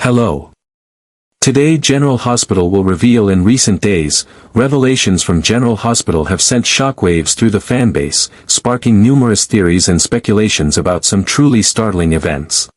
Hello. Today General Hospital will reveal. In recent days, revelations from General Hospital have sent shockwaves through the fanbase, sparking numerous theories and speculations about some truly startling events.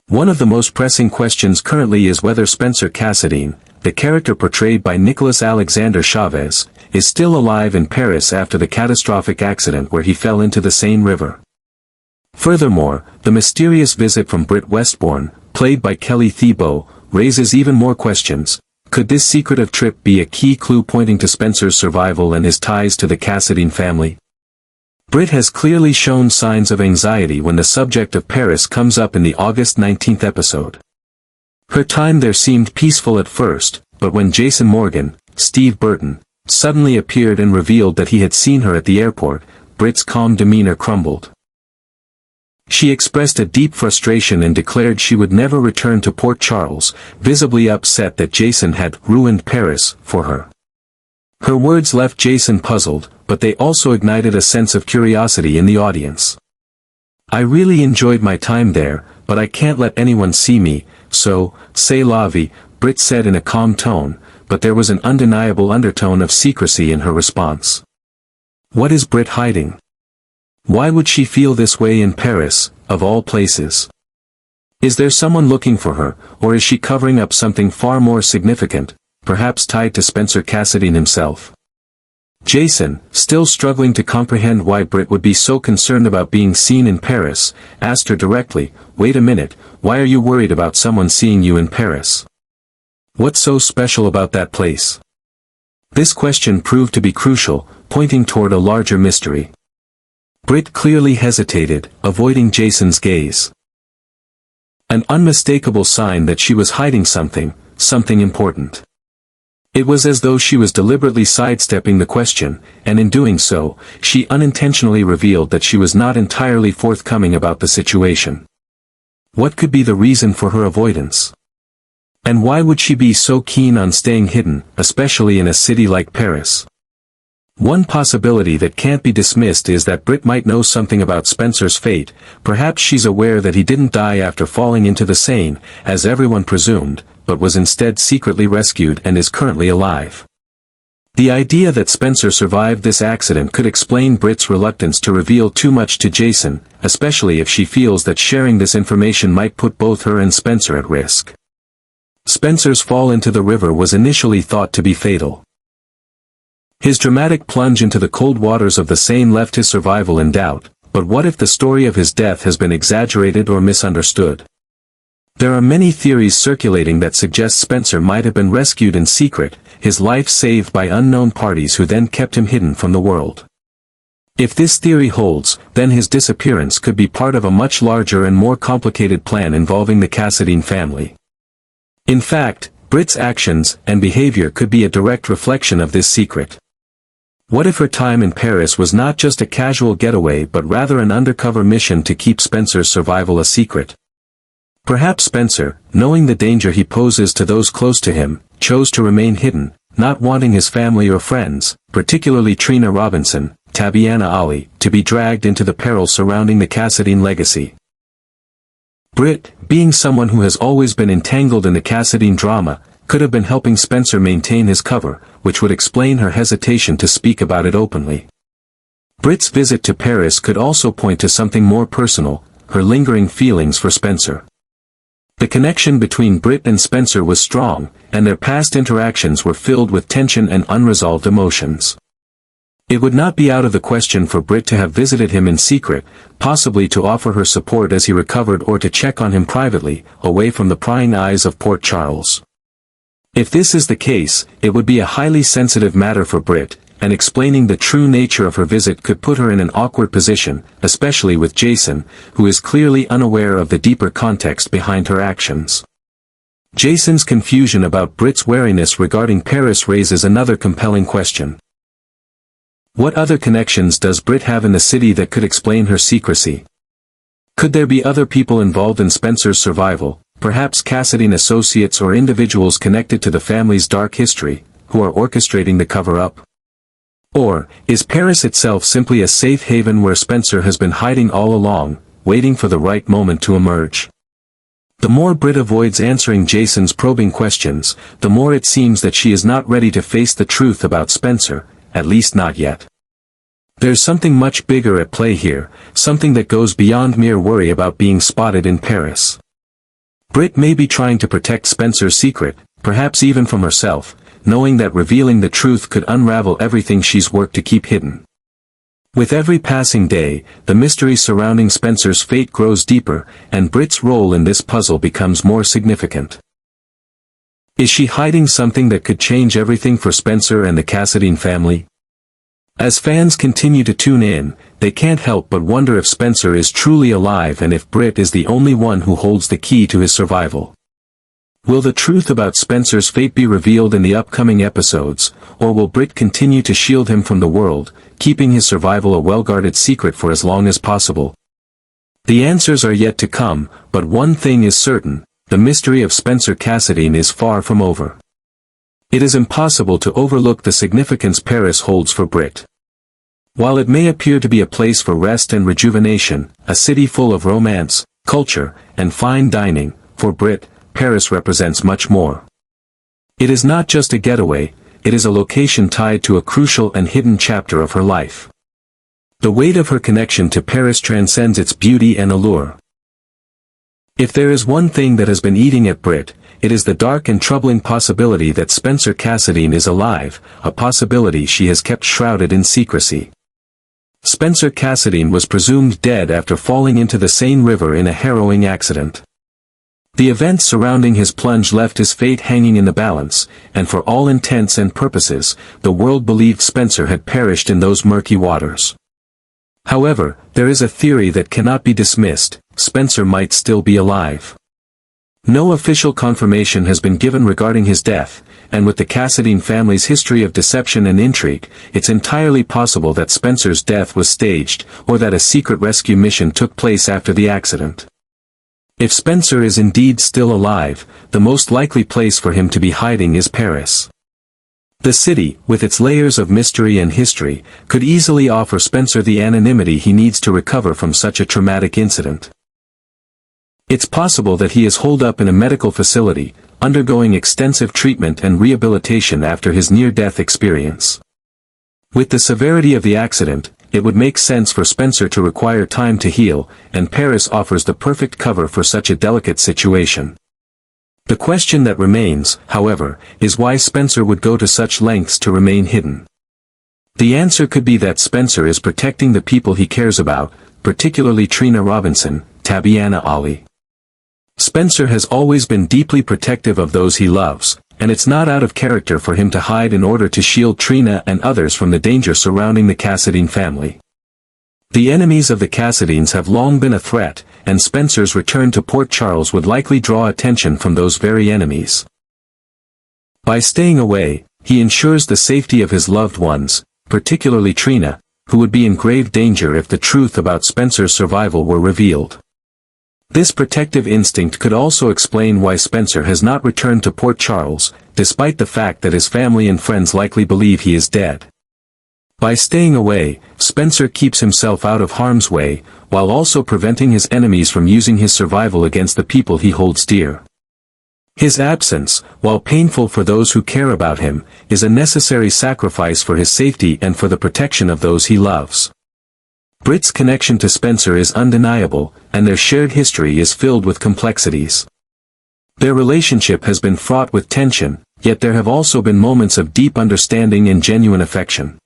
One of the most pressing questions currently is whether Spencer Cassadine, the character portrayed by Nicholas Alexander Chavez, is still alive in Paris after the catastrophic accident where he fell into the Seine River. Furthermore, the mysterious visit from Britt Westbourne, played by Kelly Thibault, raises even more questions. Could this secretive trip be a key clue pointing to Spencer's survival and his ties to the Cassadine family? Britt has clearly shown signs of anxiety when the subject of Paris comes up in the August 19th episode. Her time there seemed peaceful at first, but when Jason Morgan, Steve Burton, suddenly appeared and revealed that he had seen her at the airport, Britt's calm demeanor crumbled. She expressed a deep frustration and declared she would never return to Port Charles, visibly upset that Jason had ruined Paris for her. Her words left Jason puzzled, but they also ignited a sense of curiosity in the audience. "I really enjoyed my time there, but I can't let anyone see me, so, c'est la vie," Britt said in a calm tone, but there was an undeniable undertone of secrecy in her response. What is Britt hiding? Why would she feel this way in Paris, of all places? Is there someone looking for her, or is she covering up something far more significant, perhaps tied to Spencer Cassadine himself? Jason, still struggling to comprehend why Britt would be so concerned about being seen in Paris, asked her directly, "Wait a minute, why are you worried about someone seeing you in Paris? What's so special about that place?" This question proved to be crucial, pointing toward a larger mystery. Britt clearly hesitated, avoiding Jason's gaze. An unmistakable sign that she was hiding something important. It was as though she was deliberately sidestepping the question, and in doing so, she unintentionally revealed that she was not entirely forthcoming about the situation. What could be the reason for her avoidance? And why would she be so keen on staying hidden, especially in a city like Paris? One possibility that can't be dismissed is that Britt might know something about Spencer's fate. Perhaps she's aware that he didn't die after falling into the Seine, as everyone presumed, but was instead secretly rescued and is currently alive. The idea that Spencer survived this accident could explain Britt's reluctance to reveal too much to Jason, especially if she feels that sharing this information might put both her and Spencer at risk. Spencer's fall into the river was initially thought to be fatal. His dramatic plunge into the cold waters of the Seine left his survival in doubt, but what if the story of his death has been exaggerated or misunderstood? There are many theories circulating that suggest Spencer might have been rescued in secret, his life saved by unknown parties who then kept him hidden from the world. If this theory holds, then his disappearance could be part of a much larger and more complicated plan involving the Cassadine family. In fact, Britt's actions and behavior could be a direct reflection of this secret. What if her time in Paris was not just a casual getaway but rather an undercover mission to keep Spencer's survival a secret? Perhaps Spencer, knowing the danger he poses to those close to him, chose to remain hidden, not wanting his family or friends, particularly Trina Robinson, Tabiana Ali, to be dragged into the peril surrounding the Cassadine legacy. Britt, being someone who has always been entangled in the Cassadine drama, could have been helping Spencer maintain his cover, which would explain her hesitation to speak about it openly. Britt's visit to Paris could also point to something more personal, her lingering feelings for Spencer. The connection between Britt and Spencer was strong, and their past interactions were filled with tension and unresolved emotions. It would not be out of the question for Britt to have visited him in secret, possibly to offer her support as he recovered or to check on him privately, away from the prying eyes of Port Charles. If this is the case, it would be a highly sensitive matter for Britt, and explaining the true nature of her visit could put her in an awkward position, especially with Jason, who is clearly unaware of the deeper context behind her actions. Jason's confusion about Britt's wariness regarding Paris raises another compelling question. What other connections does Britt have in the city that could explain her secrecy? Could there be other people involved in Spencer's survival, perhaps Cassadine associates or individuals connected to the family's dark history, who are orchestrating the cover-up? Or, is Paris itself simply a safe haven where Spencer has been hiding all along, waiting for the right moment to emerge? The more Britt avoids answering Jason's probing questions, the more it seems that she is not ready to face the truth about Spencer, at least not yet. There's something much bigger at play here, something that goes beyond mere worry about being spotted in Paris. Britt may be trying to protect Spencer's secret, perhaps even from herself, knowing that revealing the truth could unravel everything she's worked to keep hidden. With every passing day, the mystery surrounding Spencer's fate grows deeper, and Britt's role in this puzzle becomes more significant. Is she hiding something that could change everything for Spencer and the Cassadine family? As fans continue to tune in, they can't help but wonder if Spencer is truly alive and if Britt is the only one who holds the key to his survival. Will the truth about Spencer's fate be revealed in the upcoming episodes, or will Britt continue to shield him from the world, keeping his survival a well-guarded secret for as long as possible? The answers are yet to come, but one thing is certain, the mystery of Spencer Cassadine is far from over. It is impossible to overlook the significance Paris holds for Britt. While it may appear to be a place for rest and rejuvenation, a city full of romance, culture, and fine dining, for Britt, Paris represents much more. It is not just a getaway, it is a location tied to a crucial and hidden chapter of her life. The weight of her connection to Paris transcends its beauty and allure. If there is one thing that has been eating at Britt, it is the dark and troubling possibility that Spencer Cassadine is alive, a possibility she has kept shrouded in secrecy. Spencer Cassadine was presumed dead after falling into the Seine River in a harrowing accident. The events surrounding his plunge left his fate hanging in the balance, and for all intents and purposes, the world believed Spencer had perished in those murky waters. However, there is a theory that cannot be dismissed: Spencer might still be alive. No official confirmation has been given regarding his death, and with the Cassadine family's history of deception and intrigue, it's entirely possible that Spencer's death was staged, or that a secret rescue mission took place after the accident. If Spencer is indeed still alive, the most likely place for him to be hiding is Paris. The city, with its layers of mystery and history, could easily offer Spencer the anonymity he needs to recover from such a traumatic incident. It's possible that he is holed up in a medical facility, undergoing extensive treatment and rehabilitation after his near-death experience. With the severity of the accident, it would make sense for Spencer to require time to heal, and Paris offers the perfect cover for such a delicate situation. The question that remains, however, is why Spencer would go to such lengths to remain hidden. The answer could be that Spencer is protecting the people he cares about, particularly Trina Robinson, Tabiana Ali. Spencer has always been deeply protective of those he loves, and it's not out of character for him to hide in order to shield Trina and others from the danger surrounding the Cassadine family. The enemies of the Cassadines have long been a threat, and Spencer's return to Port Charles would likely draw attention from those very enemies. By staying away, he ensures the safety of his loved ones, particularly Trina, who would be in grave danger if the truth about Spencer's survival were revealed. This protective instinct could also explain why Spencer has not returned to Port Charles, despite the fact that his family and friends likely believe he is dead. By staying away, Spencer keeps himself out of harm's way, while also preventing his enemies from using his survival against the people he holds dear. His absence, while painful for those who care about him, is a necessary sacrifice for his safety and for the protection of those he loves. Britt's connection to Spencer is undeniable, and their shared history is filled with complexities. Their relationship has been fraught with tension, yet there have also been moments of deep understanding and genuine affection.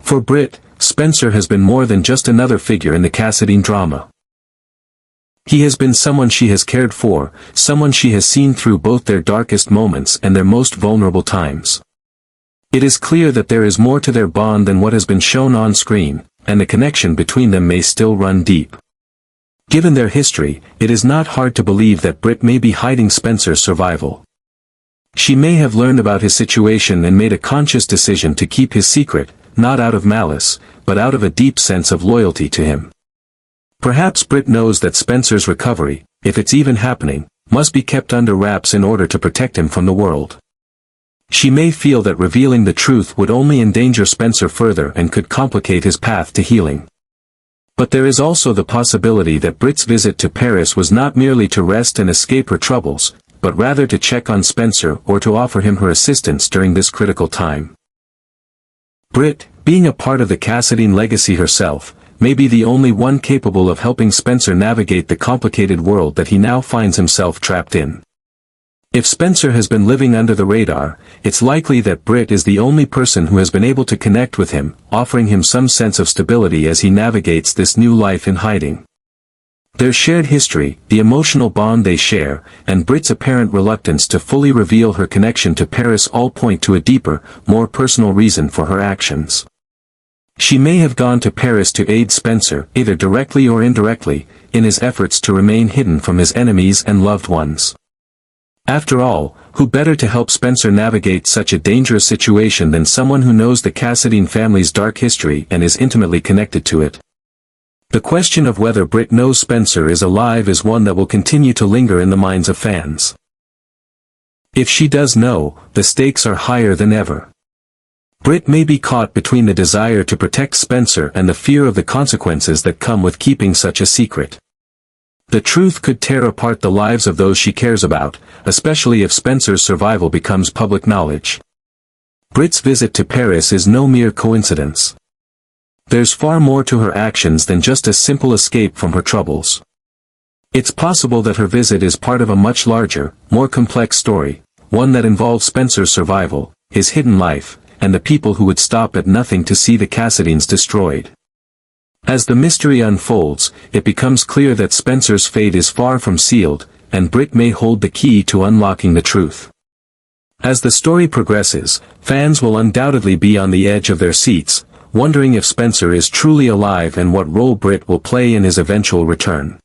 For Britt, Spencer has been more than just another figure in the Cassadine drama. He has been someone she has cared for, someone she has seen through both their darkest moments and their most vulnerable times. It is clear that there is more to their bond than what has been shown on screen, and the connection between them may still run deep. Given their history, it is not hard to believe that Britt may be hiding Spencer's survival. She may have learned about his situation and made a conscious decision to keep his secret, not out of malice, but out of a deep sense of loyalty to him. Perhaps Britt knows that Spencer's recovery, if it's even happening, must be kept under wraps in order to protect him from the world. She may feel that revealing the truth would only endanger Spencer further and could complicate his path to healing. But there is also the possibility that Britt's visit to Paris was not merely to rest and escape her troubles, but rather to check on Spencer or to offer him her assistance during this critical time. Britt, being a part of the Cassadine legacy herself, may be the only one capable of helping Spencer navigate the complicated world that he now finds himself trapped in. If Spencer has been living under the radar, it's likely that Britt is the only person who has been able to connect with him, offering him some sense of stability as he navigates this new life in hiding. Their shared history, the emotional bond they share, and Britt's apparent reluctance to fully reveal her connection to Paris all point to a deeper, more personal reason for her actions. She may have gone to Paris to aid Spencer, either directly or indirectly, in his efforts to remain hidden from his enemies and loved ones. After all, who better to help Spencer navigate such a dangerous situation than someone who knows the Cassadine family's dark history and is intimately connected to it? The question of whether Britt knows Spencer is alive is one that will continue to linger in the minds of fans. If she does know, the stakes are higher than ever. Britt may be caught between the desire to protect Spencer and the fear of the consequences that come with keeping such a secret. The truth could tear apart the lives of those she cares about, especially if Spencer's survival becomes public knowledge. Britt's visit to Paris is no mere coincidence. There's far more to her actions than just a simple escape from her troubles. It's possible that her visit is part of a much larger, more complex story, one that involves Spencer's survival, his hidden life, and the people who would stop at nothing to see the Cassadines destroyed. As the mystery unfolds, it becomes clear that Spencer's fate is far from sealed, and Britt may hold the key to unlocking the truth. As the story progresses, fans will undoubtedly be on the edge of their seats, wondering if Spencer is truly alive and what role Britt will play in his eventual return.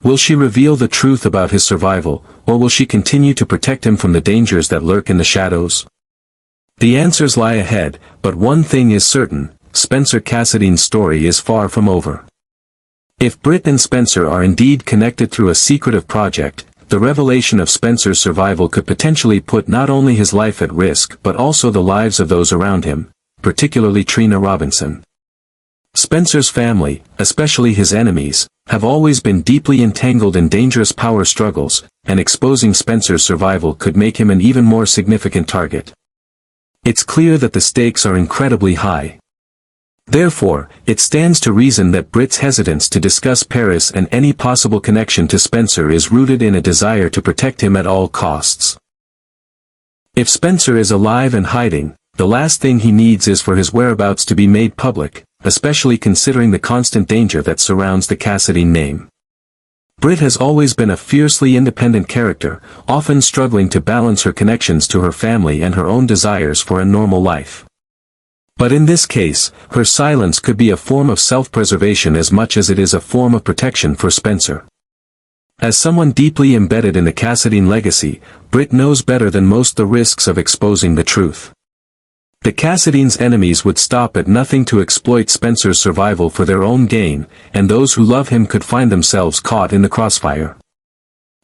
Will she reveal the truth about his survival, or will she continue to protect him from the dangers that lurk in the shadows? The answers lie ahead, but one thing is certain: Spencer Cassadine's story is far from over. If Britt and Spencer are indeed connected through a secretive project, the revelation of Spencer's survival could potentially put not only his life at risk but also the lives of those around him, particularly Trina Robinson. Spencer's family, especially his enemies, have always been deeply entangled in dangerous power struggles, and exposing Spencer's survival could make him an even more significant target. It's clear that the stakes are incredibly high. Therefore, it stands to reason that Britt's hesitance to discuss Paris and any possible connection to Spencer is rooted in a desire to protect him at all costs. If Spencer is alive and hiding, the last thing he needs is for his whereabouts to be made public, especially considering the constant danger that surrounds the Cassadine name. Britt has always been a fiercely independent character, often struggling to balance her connections to her family and her own desires for a normal life. But in this case, her silence could be a form of self-preservation as much as it is a form of protection for Spencer. As someone deeply embedded in the Cassadine legacy, Britt knows better than most the risks of exposing the truth. The Cassadine's enemies would stop at nothing to exploit Spencer's survival for their own gain, and those who love him could find themselves caught in the crossfire.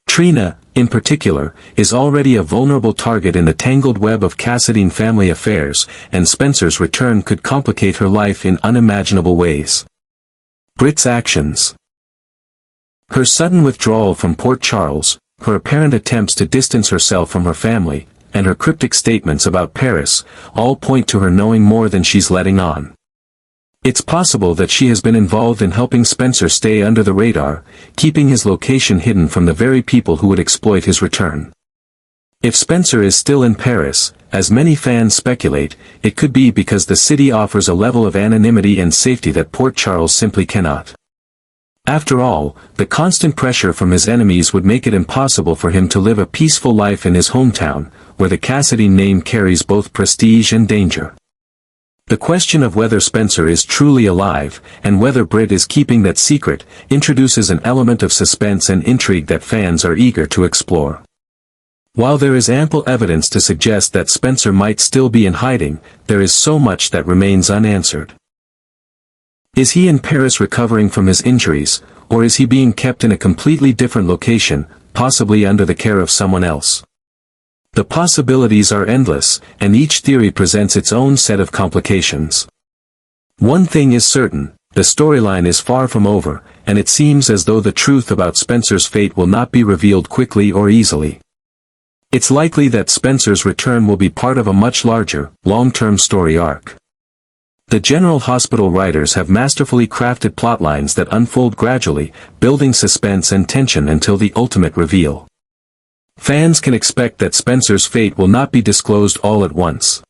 Trina, in particular, is already a vulnerable target in the tangled web of Cassadine family affairs, and Spencer's return could complicate her life in unimaginable ways. Britt's actions. Her sudden withdrawal from Port Charles, her apparent attempts to distance herself from her family, and her cryptic statements about Paris, all point to her knowing more than she's letting on. It's possible that she has been involved in helping Spencer stay under the radar, keeping his location hidden from the very people who would exploit his return. If Spencer is still in Paris, as many fans speculate, it could be because the city offers a level of anonymity and safety that Port Charles simply cannot. After all, the constant pressure from his enemies would make it impossible for him to live a peaceful life in his hometown, where the Cassadine name carries both prestige and danger. The question of whether Spencer is truly alive, and whether Britt is keeping that secret, introduces an element of suspense and intrigue that fans are eager to explore. While there is ample evidence to suggest that Spencer might still be in hiding, there is so much that remains unanswered. Is he in Paris recovering from his injuries, or is he being kept in a completely different location, possibly under the care of someone else? The possibilities are endless, and each theory presents its own set of complications. One thing is certain: the storyline is far from over, and it seems as though the truth about Spencer's fate will not be revealed quickly or easily. It's likely that Spencer's return will be part of a much larger, long-term story arc. The General Hospital writers have masterfully crafted plotlines that unfold gradually, building suspense and tension until the ultimate reveal. Fans can expect that Spencer's fate will not be disclosed all at once.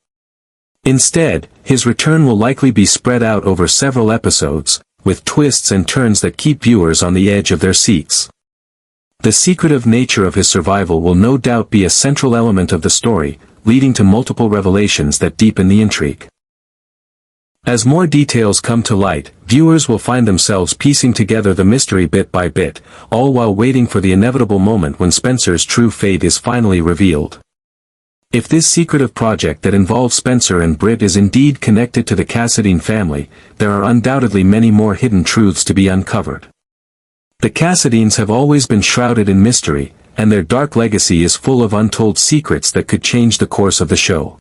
Instead, his return will likely be spread out over several episodes, with twists and turns that keep viewers on the edge of their seats. The secretive nature of his survival will no doubt be a central element of the story, leading to multiple revelations that deepen the intrigue. As more details come to light, viewers will find themselves piecing together the mystery bit by bit, all while waiting for the inevitable moment when Spencer's true fate is finally revealed. If this secretive project that involves Spencer and Britt is indeed connected to the Cassadine family, there are undoubtedly many more hidden truths to be uncovered. The Cassadines have always been shrouded in mystery, and their dark legacy is full of untold secrets that could change the course of the show.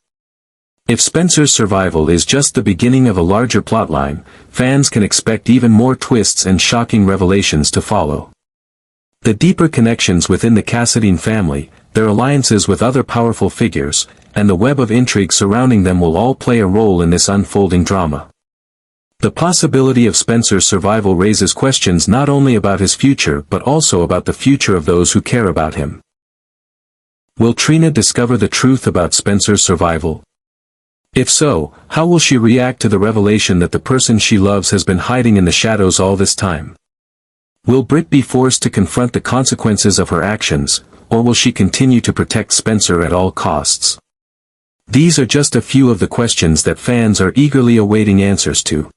If Spencer's survival is just the beginning of a larger plotline, fans can expect even more twists and shocking revelations to follow. The deeper connections within the Cassadine family, their alliances with other powerful figures, and the web of intrigue surrounding them will all play a role in this unfolding drama. The possibility of Spencer's survival raises questions not only about his future but also about the future of those who care about him. Will Trina discover the truth about Spencer's survival? If so, how will she react to the revelation that the person she loves has been hiding in the shadows all this time? Will Britt be forced to confront the consequences of her actions, or will she continue to protect Spencer at all costs? These are just a few of the questions that fans are eagerly awaiting answers to.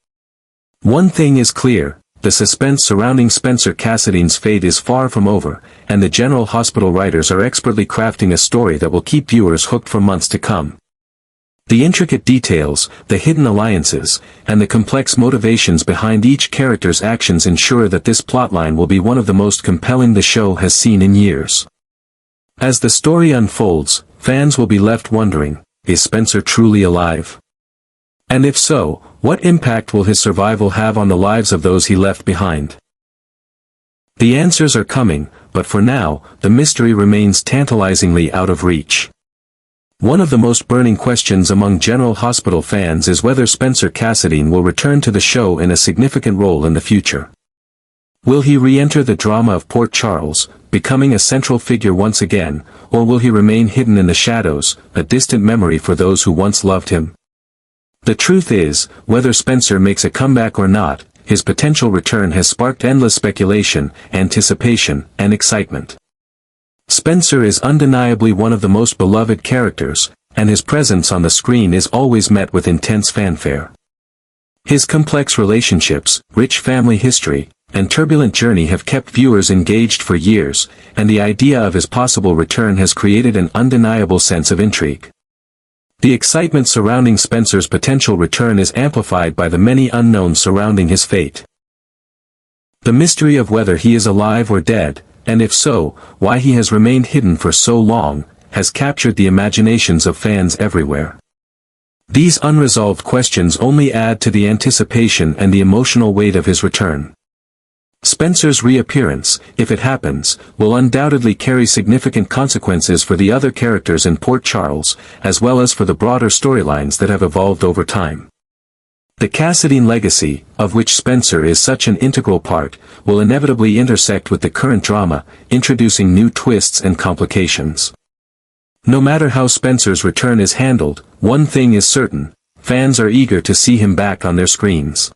One thing is clear, the suspense surrounding Spencer Cassadine's fate is far from over, and the General Hospital writers are expertly crafting a story that will keep viewers hooked for months to come. The intricate details, the hidden alliances, and the complex motivations behind each character's actions ensure that this plotline will be one of the most compelling the show has seen in years. As the story unfolds, fans will be left wondering, is Spencer truly alive? And if so, what impact will his survival have on the lives of those he left behind? The answers are coming, but for now, the mystery remains tantalizingly out of reach. One of the most burning questions among General Hospital fans is whether Spencer Cassadine will return to the show in a significant role in the future. Will he re-enter the drama of Port Charles, becoming a central figure once again, or will he remain hidden in the shadows, a distant memory for those who once loved him? The truth is, whether Spencer makes a comeback or not, his potential return has sparked endless speculation, anticipation, and excitement. Spencer is undeniably one of the most beloved characters, and his presence on the screen is always met with intense fanfare. His complex relationships, rich family history, and turbulent journey have kept viewers engaged for years, and the idea of his possible return has created an undeniable sense of intrigue. The excitement surrounding Spencer's potential return is amplified by the many unknowns surrounding his fate. The mystery of whether he is alive or dead, and if so, why he has remained hidden for so long, has captured the imaginations of fans everywhere. These unresolved questions only add to the anticipation and the emotional weight of his return. Spencer's reappearance, if it happens, will undoubtedly carry significant consequences for the other characters in Port Charles, as well as for the broader storylines that have evolved over time. The Cassadine legacy, of which Spencer is such an integral part, will inevitably intersect with the current drama, introducing new twists and complications. No matter how Spencer's return is handled, one thing is certain, fans are eager to see him back on their screens.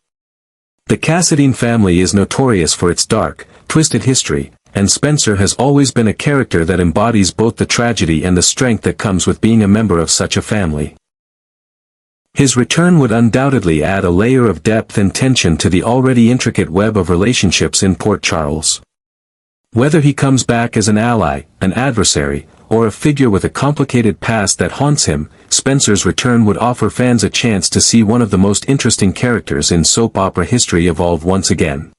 The Cassadine family is notorious for its dark, twisted history, and Spencer has always been a character that embodies both the tragedy and the strength that comes with being a member of such a family. His return would undoubtedly add a layer of depth and tension to the already intricate web of relationships in Port Charles. Whether he comes back as an ally, an adversary, or a figure with a complicated past that haunts him, Spencer's return would offer fans a chance to see one of the most interesting characters in soap opera history evolve once again.